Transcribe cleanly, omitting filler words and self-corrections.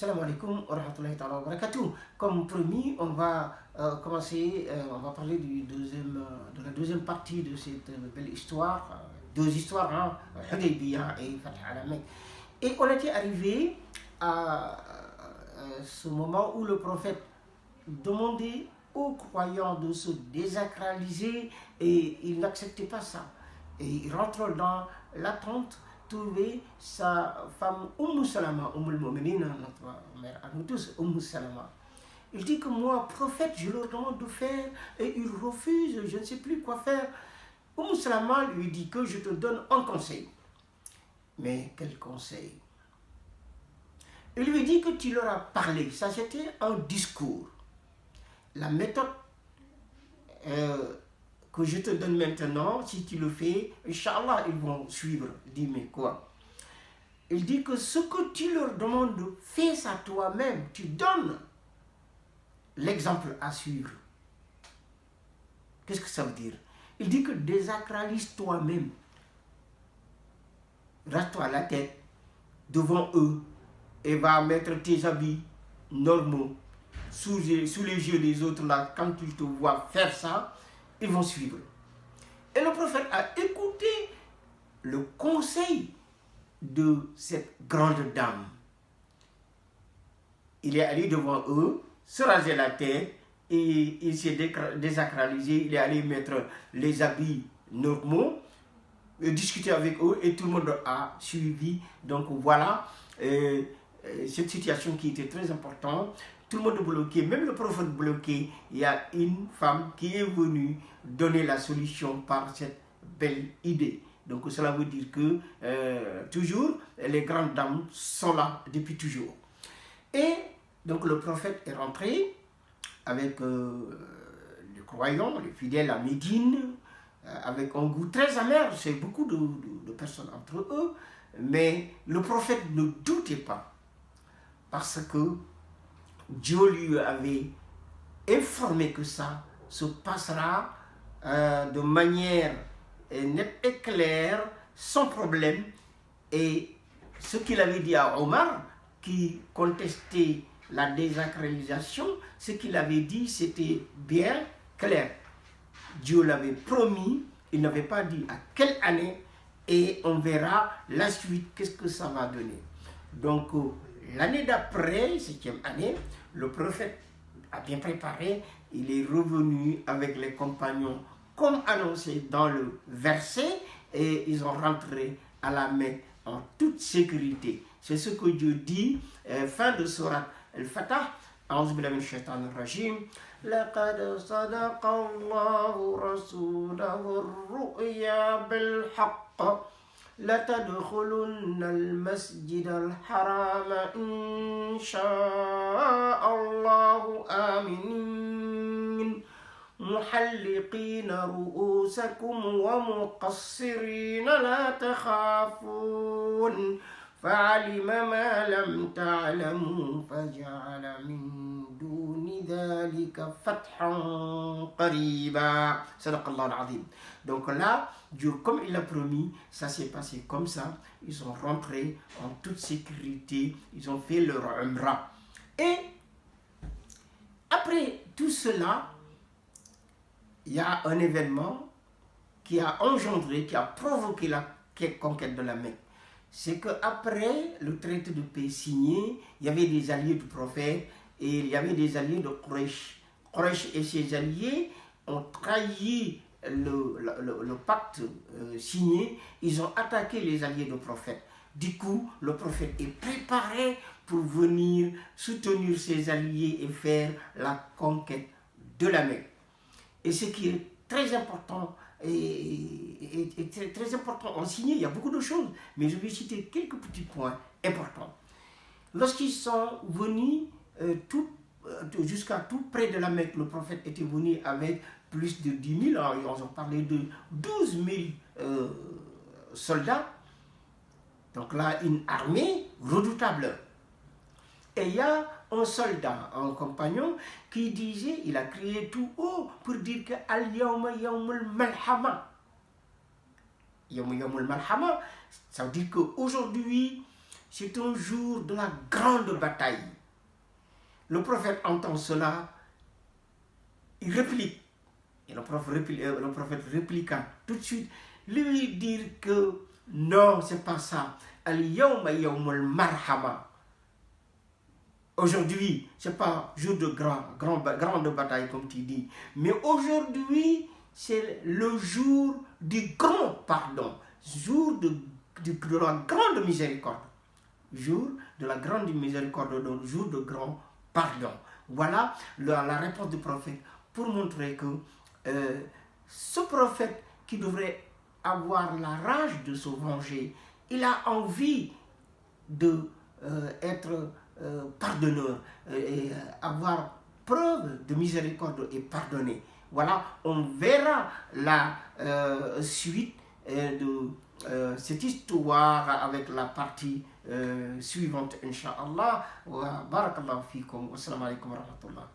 Salam alaikum wa rahmatullahi ta'ala wa barakatuh. Comme promis, on va commencer, on va parler de la deuxième partie de cette belle histoire. Deux histoires, hein, Hudaybiyah et Fath al-Mecque. Et on était arrivé à ce moment où le prophète demandait aux croyants de se désacraliser et ils n'acceptaient pas ça. Et il rentre dans la tente, trouver sa femme Salama, al-Mu'minin, notre mère à nous tous, Salama. Il dit que moi, prophète, je leur demande de faire et ils refusent, je ne sais plus quoi faire. Salama lui dit que je te donne un conseil. Mais quel conseil? Il lui dit que tu leur as parlé, ça c'était un discours. La méthode que je te donne maintenant, si tu le fais, Inch'Allah, ils vont suivre. Il dit, mais quoi? Il dit que ce que tu leur demandes, fais ça toi-même. Tu donnes l'exemple à suivre. Qu'est-ce que ça veut dire? Il dit que désacralise toi-même. Reste-toi la tête devant eux et va mettre tes habits normaux sous les yeux des autres là. Quand ils te voient faire ça, ils vont suivre. Et le prophète a écouté le conseil de cette grande dame. Il est allé devant eux, se raser la tête et il s'est désacralisé. Il est allé mettre les habits normaux, discuter avec eux et tout le monde a suivi. Donc voilà cette situation qui était très importante. Tout le monde bloqué, même le prophète bloqué. Il y a une femme qui est venue donner la solution par cette belle idée. Donc cela veut dire que toujours les grandes dames sont là depuis toujours. Et donc le prophète est rentré avec les croyants, les fidèles à Médine, avec un goût très amer. C'est beaucoup de personnes entre eux, mais le prophète ne doutait pas parce que Dieu lui avait informé que ça se passera de manière nette et claire, sans problème. Et ce qu'il avait dit à Omar, qui contestait la désacralisation, ce qu'il avait dit, c'était bien clair. Dieu l'avait promis, il n'avait pas dit à quelle année, et on verra la suite, qu'est-ce que ça va donner. Donc, l'année d'après, 7e année, le prophète a bien préparé, il est revenu avec les compagnons comme annoncé dans le verset et ils ont rentré à la Mecque en toute sécurité. C'est ce que Dieu dit, fin de Surat Al-Fatah, أعوذ بالله من الشيطان الرجيم لقد صدق الله رسوله الرؤيا بالحق لتدخلن المسجد الحرام إن شاء الله آمنين محلقين رؤوسكم ومقصرين لا تخافون فعلم ما لم تعلموا فجعل من دون ذلك فتحا قريبا صدق الله العظيم. Donc là, Dieu, comme il l'a promis, ça s'est passé comme ça. Ils sont rentrés en toute sécurité, ils ont fait leur umrah. Et après tout cela, il y a un événement qui a engendré, qui a provoqué la conquête de la Mecque. C'est qu'après le traité de paix signé, il y avait des alliés du prophète et il y avait des alliés de Quraysh. Quraysh et ses alliés ont trahi le pacte signé, ils ont attaqué les alliés du prophète. Du coup, le prophète est préparé pour venir soutenir ses alliés et faire la conquête de la Mecque. Et ce qui est très important, et très important enseigné, il y a beaucoup de choses, mais je vais citer quelques petits points importants. Lorsqu'ils sont venus jusqu'à tout près de la Mecque, le prophète était venu avec plus de 10 000, alors ils ont parlé de 12 000 soldats, donc là une armée redoutable. Et il y a un soldat, un compagnon, qui disait, il a crié tout haut pour dire que Al-Yawma Yawmul Malhama. Yawmul Malhama, ça veut dire qu'aujourd'hui, c'est un jour de la grande bataille. Le prophète entend cela, il réplique. Et le prophète répliqua tout de suite, lui dire que non, c'est pas ça. Al-yawma yawmul marhama. Aujourd'hui, c'est pas jour de grande bataille comme tu dis, mais aujourd'hui, c'est le jour du grand pardon, jour de la grande miséricorde. Jour de la grande miséricorde, donc jour de grand pardon. Voilà la réponse du prophète pour montrer que ce prophète qui devrait avoir la rage de se venger, il a envie de être pardonneur et avoir preuve de miséricorde et pardonner. Voilà, on verra la suite de cette histoire avec la partie suivante, Inch'Allah. Wa barakallahu fikum. Wassalamu alaikum wa rahmatullah.